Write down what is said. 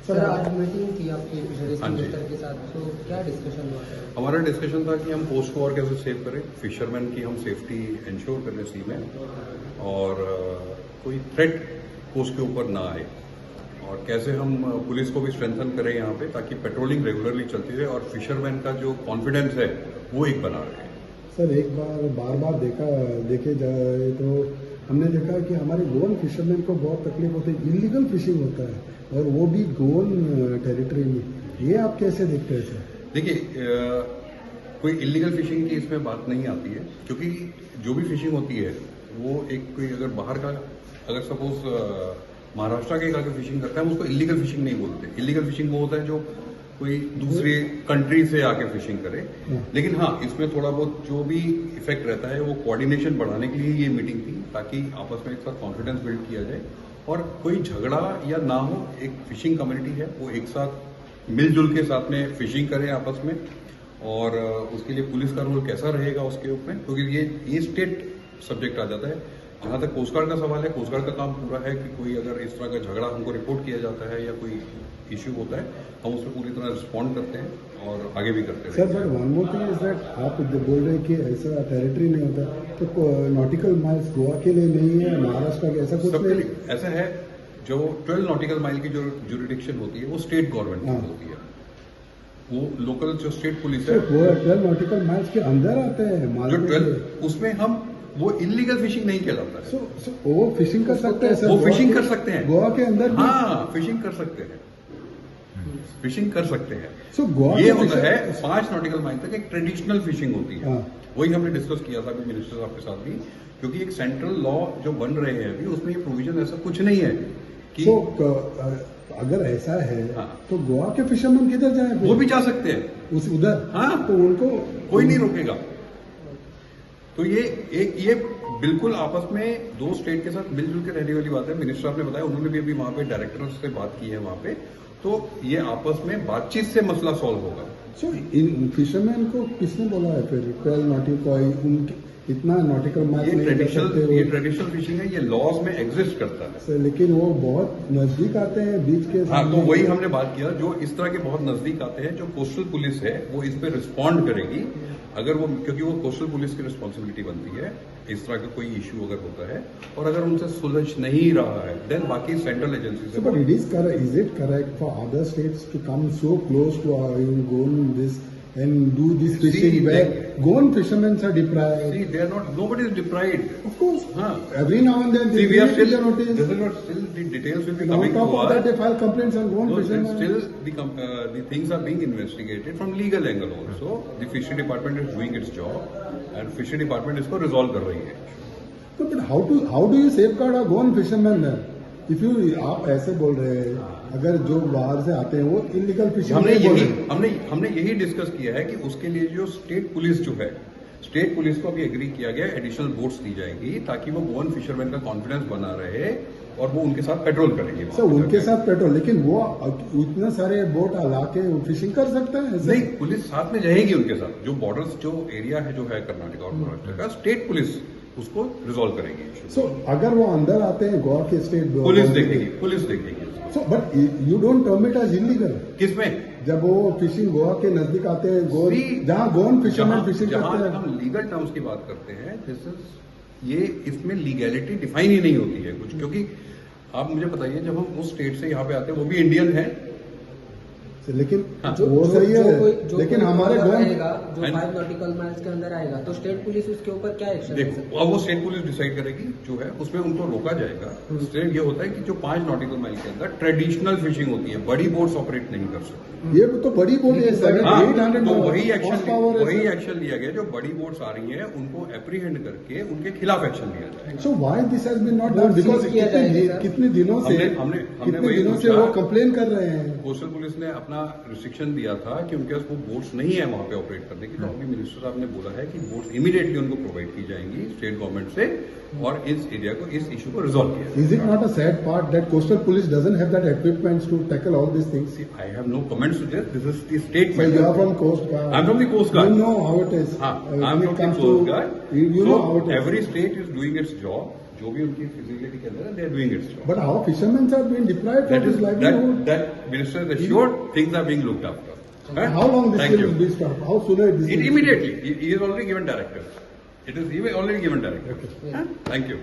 Sir आज meeting थी आपकी फिशरीज मिनिस्टर के साथ, तो क्या डिस्कशन हुआ है? हमारा डिस्कशन था कि हम कोस्ट को और कैसे सेव करें, फिशरमैन की हम सेफ्टी इंश्योर करें सी में, और कोई थ्रेट कोस्ट के ऊपर ना आए, और कैसे हम पुलिस को भी स्ट्रेंथन करें यहाँ पे, ताकि पेट्रोलिंग रेगुलरली चलती रहे और फिशरमैन का जो कॉन्फिडेंस है वो एक बना रहे। सर एक बार देखे जाए तो हमने देखा कि हमारे गोवन फिशरमैन को बहुत तकलीफ होती है, इलीगल फिशिंग होता है और वो भी गोवन टेरिटरी में। ये आप कैसे देखते हैं सर? देखिए, कोई इलीगल फिशिंग की इसमें बात नहीं आती है, क्योंकि जो भी फिशिंग होती है वो एक कोई अगर बाहर का, अगर सपोज महाराष्ट्र के आके फिशिंग करता है, हम उसको इलीगल फिशिंग नहीं बोलते। इलीगल फिशिंग वो होता है जो कोई दूसरे कंट्री से आके फिशिंग करे। लेकिन हाँ, इसमें थोड़ा बहुत जो भी इफेक्ट रहता है वो कोऑर्डिनेशन बढ़ाने के लिए ये मीटिंग थी, ताकि आपस में एक साथ कॉन्फिडेंस बिल्ड किया जाए और कोई झगड़ा या ना हो। एक फिशिंग कम्युनिटी है, वो एक साथ मिलजुल के साथ में फिशिंग करें आपस में, और उसके लिए पुलिस का रोल कैसा रहेगा उसके ऊपर, क्योंकि ये स्टेट सब्जेक्ट आ जाता है। जहां तक कोस्ट गार्ड का सवाल है, कोस्ट गार्ड का काम पूरा है कि कोई अगर इस तरह का झगड़ा हमको रिपोर्ट किया जाता है या कोई इश्यू होता है, हम उस पर पूरी तरह रिस्पॉन्ड करते हैं और आगे भी करते हैं। Sir but one more thing is that आप बोल रहे हैं कि ऐसा टेरिटरी नहीं होता, तो नॉटिकल माइल्स गोवा के लिए नहीं है, महाराष्ट्र का ऐसा कुछ नहीं? ऐसा है, जो 12 नॉटिकल माइल की जो जुरिडिक्शन होती है वो स्टेट गवर्नमेंट की होती है। वो लोकल जो स्टेट पुलिस है, 12 नॉटिकल माइल्स के अंदर आते हैं जो 12, उसमें हम वो इलीगल फिशिंग नहीं कहलाता है। वो फिशिंग कर सकते हैं सर? वो फिशिंग कर सकते हैं गोवा के अंदर? हाँ, फिशिंग कर सकते हैं, फिशिंग कर सकते हैं। गोवा ये होता है 5 नॉटिकल माइल तक एक ट्रेडिशनल फिशिंग होती है। हाँ। वही हमने डिस्कस किया था अभी मिनिस्टर साहब के साथ भी, क्योंकि एक सेंट्रल लॉ जो बन रहे हैं अभी, उसमें ये प्रोविजन ऐसा कुछ नहीं है कि अगर ऐसा है हाँ। तो गोवा के फिशरमैन किधर जाए? वो भी जा सकते हैं उधर। हाँ, तो उनको कोई नहीं रोकेगा। तो ये बिल्कुल आपस में दो स्टेट के साथ मिलजुल के रहने वाली बात है। मिनिस्टर साहब ने बताया, उन्होंने भी अभी वहां पे डायरेक्टर से बात की है वहां पे, तो ये आपस में बातचीत से मसला सॉल्व होगा। सो इन फिशरमैन को किसने बोला है फिर 12 नॉटिकल इतना नॉटिकल माइल नहीं कर सकते? ये ट्रेडिशनल फिशिंग है, ये लॉज में एग्जिस्ट करता है सर, लेकिन वो बहुत नजदीक आते हैं बीच के। हाँ, तो वही हमने बात किया, जो इस तरह के बहुत नजदीक आते हैं, जो कोस्टल पुलिस है वो इस पे रिस्पॉन्ड करेगी अगर वो, क्योंकि वो कोस्टल पुलिस की रिस्पॉन्सिबिलिटी बनती है इस तरह का कोई इश्यू अगर होता है, और अगर उनसे सुलझ नहीं रहा है देन बाकी सेंट्रल एजेंसी से। But is it correct for other states to come so close to govern this and do this fishing where Goan fishermen are deprived? See, they are not. Nobody is deprived. Of course. Every now and then. See, we are still. Notice. This is not still. The details will be and coming to us. On top of that, they file complaints on Goan fishermen. Still, the things are being investigated from legal angle also. The fishery department is doing its job, and fishery department इसको resolve कर रही है. So, but how do you safeguard a Goan fisherman then? If you आप ऐसे बोल रहे हैं, अगर जो बाहर से आते हैं वो इलीगल फिशिंग, हमने यही डिस्कस किया है कि उसके लिए जो स्टेट पुलिस जो है, स्टेट पुलिस को अभी एग्री किया गया, एडिशनल बोट्स दी जाएगी ताकि वो गोवन फिशरमैन का कॉन्फिडेंस बना रहे और वो उनके साथ पेट्रोल करेंगे। सर उनके साथ पेट्रोल, लेकिन वो इतने सारे बोट ला के फिशिंग कर सकते हैं? नहीं, पुलिस साथ में जाएगी उनके साथ। जो बॉर्डर जो एरिया है जो है कर्नाटका और महाराष्ट्र का, स्टेट पुलिस उसको रिजॉल्व करेगी। सो अगर वो अंदर आते हैं गोवा के स्टेट, पुलिस देखेगी। So but you don't term it as illegal? किसमें? जब वो फिशिंग गोवा के नजदीक आते हैं, जहां गोवन फिशरमैन फिशिंग करते हैं। हम लीगल टर्म्स की बात करते हैं, ये इसमें लीगैलिटी डिफाइन ही नहीं होती है कुछ, क्योंकि आप मुझे बताइए, जब हम उस स्टेट से यहाँ पे आते हैं, वो भी इंडियन है, लेकिन वो सही है, लेकिन हमारे जो 5 नॉटिकल माइल्स के अंदर आएगा तो स्टेट पुलिस उसके ऊपर क्या एक्शन? देखो, अब वो स्टेट पुलिस डिसाइड करेगी जो है, उसमें उनको रोका जाएगा। स्टेट ये होता है कि जो 5 नॉटिकल माइल के अंदर ट्रेडिशनल फिशिंग होती है, बड़ी बोट्स ऑपरेट नहीं कर सकती। ये तो बड़ी बोट है, 700-800, तो वही एक्शन लिया गया। जो बड़ी बोट्स आ रही हैं उनको एप्रीहेंड करके उनके खिलाफ एक्शन लिया जाएगा। So why this has been not done? Because कितने दिनों से वो कंप्लेन कर रहे हैं। कोस्टल पुलिस ने अपना रिस्ट्रिक्शन दिया था कि उनके पास वो बोट्स नहीं है वहां पे ऑपरेट करने की, तो अभी मिनिस्टर साहब ने बोला है कि बोट्स इमीडिएटली उनको प्रोवाइड की जाएंगी स्टेट गवर्नमेंट से, और इस एरिया को, इस इशू को रिजॉल्व किया। Is it not a sad part that coastal police doesn't have that equipments to tackle all this things? I have no comments to this is the state. So you are from Coast Guard. I am from the Coast Guard. You know how it is. I am from the Coast Guard. You know how it is. Every state is doing its job. जो भी उनकी feasibility के अंदर है, they are doing its job. But how fishermen are being deprived That of is his livelihood? that minister is assured things are being looked after. Huh? How long this Thank will you. be stopped? How sooner this will be Immediately, he is already given directives. It is even already given directives. Okay. Huh? Thank you.